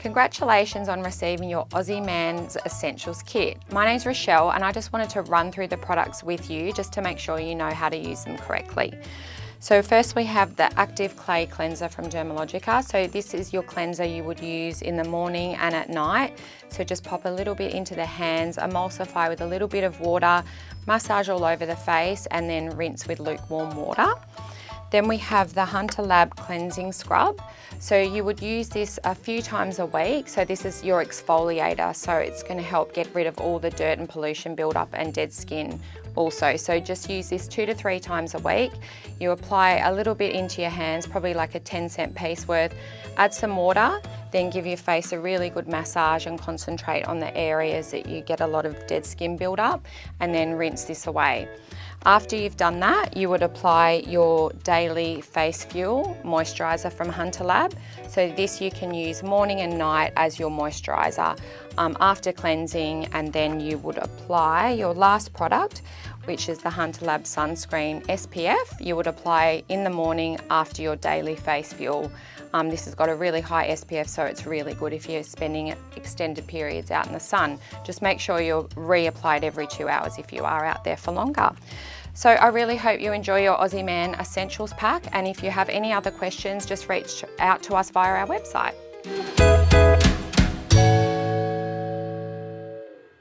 Congratulations on receiving your Aussie Man Essentials kit. My name's Rochelle and I just wanted to run through the products with you just to make sure you know how to use them correctly. So first we have the Active Clay Cleanser from Dermalogica. So this is your cleanser you would use in the morning and at night. So just pop a little bit into the hands, emulsify with a little bit of water, massage all over the face and then rinse with lukewarm water. Then we have the Hunter Lab Cleansing Scrub. So you would use this a few times a week. So this is your exfoliator. So it's going to help get rid of all the dirt and pollution buildup and dead skin also. So just use this 2 to 3 times a week. You apply a little bit into your hands, probably like a 10-cent piece worth. Add some water, then give your face a really good massage and concentrate on the areas that you get a lot of dead skin buildup, and then rinse this away. After you've done that, you would apply your daily face fuel moisturiser from Hunter Lab. So this you can use morning and night as your moisturiser after cleansing, and then you would apply your last product, which is the Hunter Lab Sunscreen SPF. You would apply in the morning after your daily face fuel. This has got a really high SPF, so it's really good if you're spending extended periods out in the sun. Just make sure you're reapplied every 2 hours if you are out there for longer. So I really hope you enjoy your Aussie Man Essentials pack, and if you have any other questions, just reach out to us via our website.